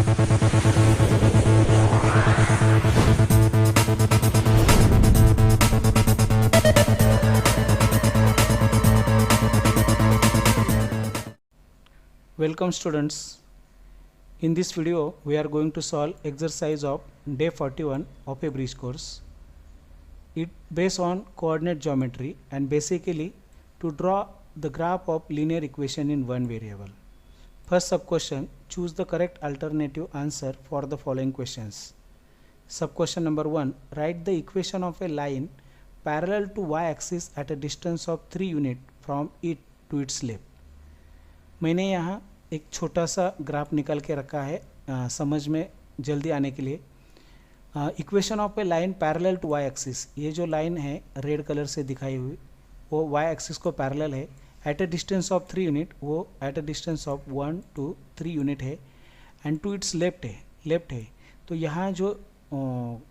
Welcome students. In this video we are going to solve exercise of day 41 of a bridge course. It based on coordinate geometry and basically to draw the graph of linear equation in one variable. First sub question, choose the correct alternative answer for the following questions. Sub question number 1, write the equation of a line parallel to y axis at a distance of 3 unit from it to its left. मैंने यहाँ एक छोटा सा graph निकाल के रखा है समझ में जल्दी आने के लिए. Equation of a line parallel to Y axis, ये जो लाइन है रेड कलर से दिखाई हुई वो वाई एक्सिस को पैरेलल है at a distance of 3 unit, वो at a distance of 1 to 3 unit है एंड टू इट्स लेफ्ट है. तो यहाँ जो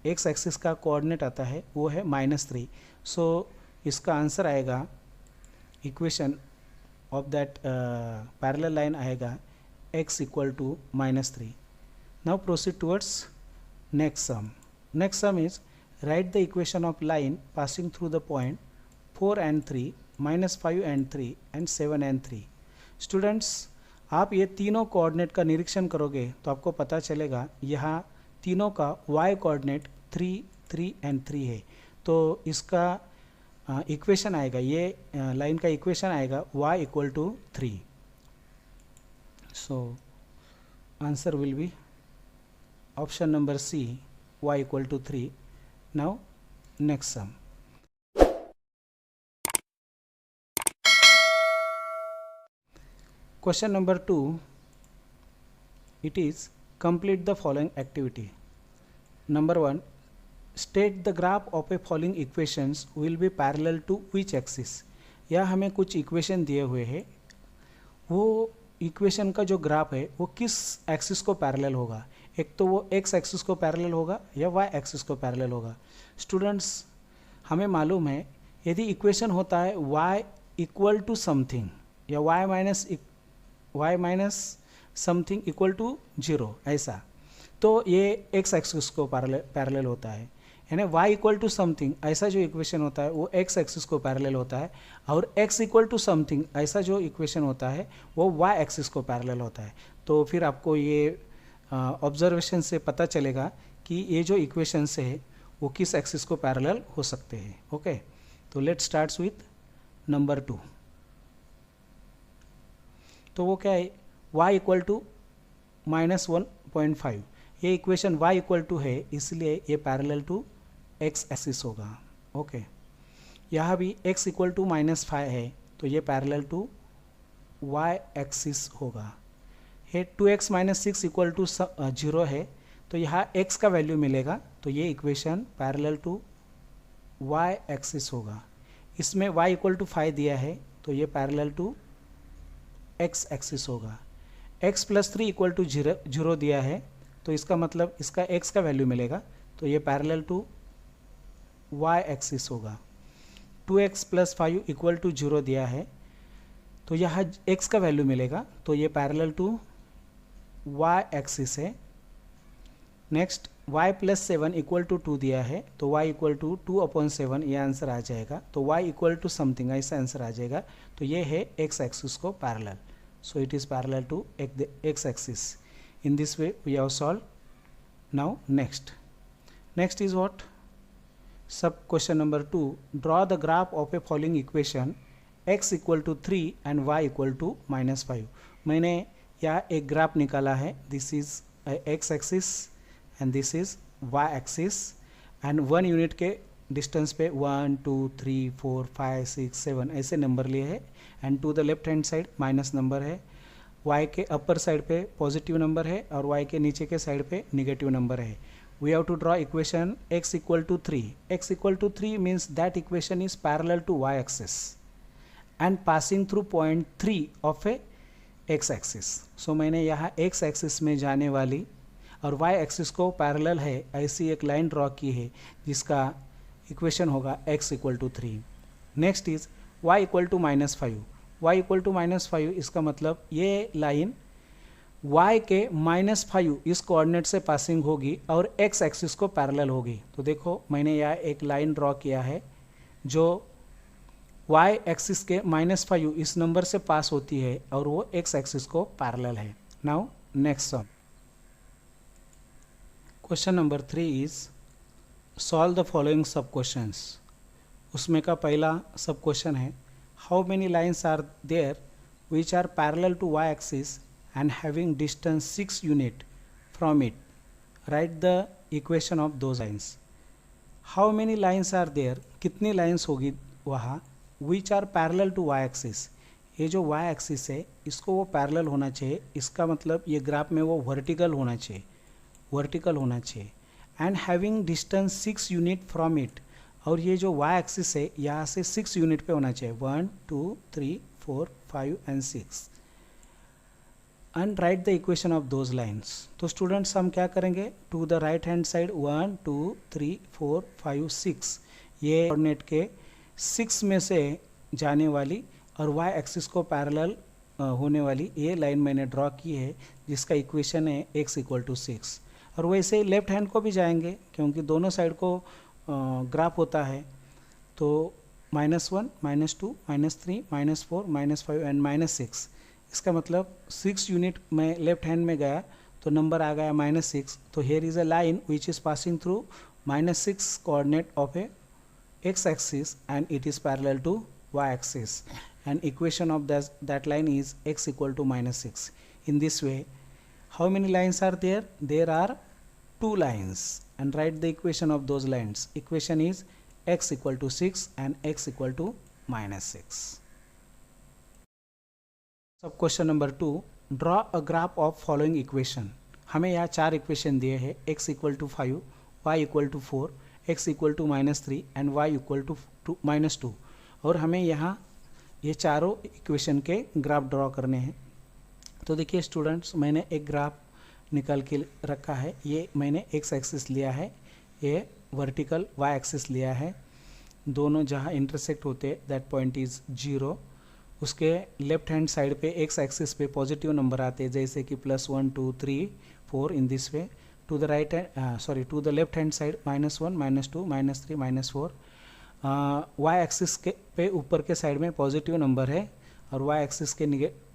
एक्स एक्सिस का कोऑर्डिनेट आता है वो है -3. सो इसका आंसर आएगा, equation of that parallel line आएगा x equal to -3. Now proceed towards next sum. Next sum is write the equation of line passing through the point 4 and 3, -5 and 3 and 7 and 3. Students, आप ये तीनों coordinate का निरीक्षण करोगे तो आपको पता चलेगा यहाँ तीनों का y कोऑर्डिनेट 3, 3 and 3 है. तो इसका इक्वेशन आएगा, ये लाइन का इक्वेशन आएगा y equal to 3. So answer will be option number C, y equal to 3. Now next sum. Question number 2, it is complete the following activity. Number 1, state the graph of a following equations will be parallel to which axis. या हमें कुछ equation दिए हुए हैं, वो equation का जो graph है वो किस एक्सिस को पैरेलल होगा. एक तो वो एक्स एक्सिस को पैरेलल होगा या वाई एक्सिस को पैरेलल होगा. स्टूडेंट्स, हमें मालूम है यदि इक्वेशन होता है y इक्वल टू समथिंग या y minus something equal to 0 ऐसा, तो ये एक्स एक्सिस को पैरेलल होता है. यानी y इक्वल टू समथिंग ऐसा जो इक्वेशन होता है वो एक्स एक्सिस को पैरेलल होता है, और x इक्वल टू समथिंग ऐसा जो इक्वेशन होता है वो y एक्सिस को पैरेलल होता है. तो फिर आपको ये ऑब्जर्वेशन से पता चलेगा कि ये जो इक्वेशंस है वो किस एक्सिस को पैरेलल हो सकते हैं. ओके, तो लेट्स स्टार्ट्स विथ नंबर 2. तो वो क्या है, y इक्वल टू -1.5. ये इक्वेशन y इक्वल टू है इसलिए ये पैरेलल टू x एक्सिस होगा. ओके, यहाँ भी x इक्वल टू -5 है तो ये पैरेलल टू y एक्सिस होगा. ये 2x - 6 इक्वल टू 0 है तो यहाँ x का वैल्यू मिलेगा, तो ये equation parallel to y axis होगा. इसमें y इक्वल टू 5 दिया है तो ये पैरेलल टू x एक्सिस होगा. x + 3 इक्वल टू 0 दिया है तो इसका मतलब इसका x का वैल्यू मिलेगा, तो ये पैरेलल टू y एक्सिस होगा. 2x + 5 इक्वल टू 0 दिया है तो यहाँ x का वैल्यू मिलेगा, तो ये पैरेलल टू y एक्सिस है. नेक्स्ट y + 7 इक्वल टू 2 दिया है तो y इक्वल टू 2/7 ये आंसर आ जाएगा. तो y इक्वल टू समथिंग ऐसा आंसर आ जाएगा, तो ये है x एक्सिस को parallel. So it is parallel to x axis. In this way we have solved. Now next is what? Sub question number 2, draw the graph of a following equation x equal to 3 and y equal to -5. मैंने यहाँ एक graph निकाला है. This is x axis and this is y axis and 1 unit के distance पे 1 2 3 4 5 6 7 ऐसे number लिए है, and to the left hand side minus number है. y के अपर साइड पे पॉजिटिव नंबर है और y के नीचे के साइड पे नेगेटिव नंबर है. We have to draw equation x equal to 3. x equal to 3 means that equation is parallel to y axis and passing through point 3 of a x axis. So मैंने यहाँ x axis में जाने वाली और y axis को parallel है ऐसी एक लाइन ड्रॉ की है जिसका इक्वेशन होगा x equal to 3. Next is y equal to -5. y equal to -5, इसका मतलब ये लाइन y के -5 इस कोऑर्डिनेट से पासिंग होगी और x एक्सिस को पैरेलल होगी। तो देखो मैंने यहाँ एक लाइन ड्रॉ किया है जो y एक्सिस के -5 इस नंबर से पास होती है और वो x एक्सिस को पैरेलल है। Now next sum, question number 3 is solve the following sub questions. उसमें का पहला सब क्वेश्चन है, how many lines are there which are parallel to y axis and having distance 6 unit from it, write the equation of those lines. How many lines are there, कितनी lines होगी वहाँ, which are parallel to y axis, ये जो y axis है इसको वो parallel होना चाहिए, इसका मतलब ये ग्राफ में वो वर्टिकल होना चाहिए, and having distance 6 unit from it, और ये जो y axis है यहाँ से 6 यूनिट पे होना चाहिए, 1 2 3 4 5 and 6, and write the equation of those lines. तो स्टूडेंट्स हम क्या करेंगे, to the right hand side 1 2 3 4 5 6 ये कोऑर्डिनेट के 6 में से जाने वाली और y एक्सिस को पैरेलल होने वाली ये लाइन मैंने ड्रॉ की है जिसका इक्वेशन है x = 6। और वैसे ही लेफ्ट हैंड को भी जाएंगे क्योंकि दोनों साइड को ग्राफ होता है, तो -1 -2 -3 -4 -5 एंड -6, इसका मतलब 6 यूनिट में लेफ्ट हैंड में गया तो नंबर आ गया -6। तो here is a line which is passing through -6 coordinate of a x axis and it is parallel to y axis, and equation of that line is x = -6. in this way, how many lines are there? There are 2 lines, and write the equation of those lines. Equation is x = 6 and x = -6. सब question number 2, draw a graph of following equation. हमें यहाँ 4 equation दिए हैं, x = 5, y = 4, x = -3 and y = -2, और हमें यहाँ ये चारों इक्वेशन के ग्राफ ड्रॉ करने हैं। तो देखिए स्टूडेंट्स, मैंने एक ग्राफ निकाल के रखा है, ये मैंने x एक्सिस लिया है, ये वर्टिकल y एक्सिस लिया है, दोनों जहाँ इंटरसेक्ट होते दैट पॉइंट इज 0, उसके लेफ्ट हैंड साइड पे x एक्सिस पे पॉजिटिव नंबर आते हैं जैसे कि +1 2 3 4 in this way, to the right hand to the left hand side -1 -2 -3 -4, y axis के पे ऊपर के साइड में पॉजिटिव नंबर है और y एक्सिस के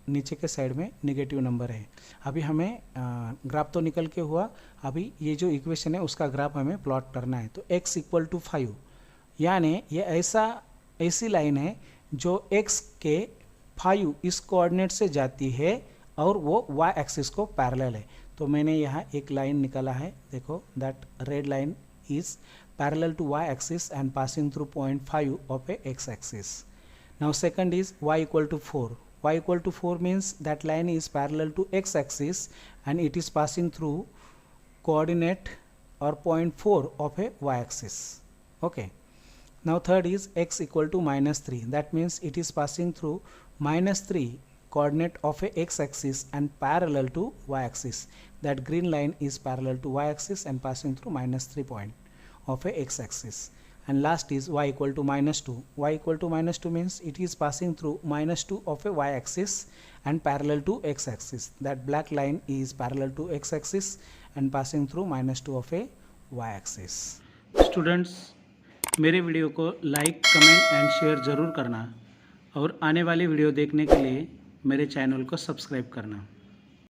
नीचे के साइड में नेगेटिव नंबर है। अभी हमें ग्राफ तो निकल के हुआ, अभी ये जो इक्वेशन है उसका ग्राफ हमें प्लॉट करना है। तो x = 5, यानी ये ऐसी लाइन है जो x के 5 इस कोऑर्डिनेट से जाती है और वो y एक्सिस को पैरेलल है। तो मैंने यहाँ एक लाइन निकाला है, देखो that red line is parallel to y axis and passing through point 5 of a x axis. Now second is y = 4, y = 4 means that line is parallel to x axis and it is passing through coordinate or point 4 of a y axis. Okay. Now third is x = -3, that means it is passing through -3 coordinate of a x axis and parallel to y axis. That green line is parallel to y axis and passing through -3 point of a x axis. And last is y = -2. Y = -2 means it is passing through -2 of a y axis and parallel to x axis. That black line is parallel to x axis and passing through -2 of a y axis. Students, मेरे video को like comment and share ज़रूर करना और आने वाली video देखने के लिए मेरे चैनल को सब्सक्राइब करना।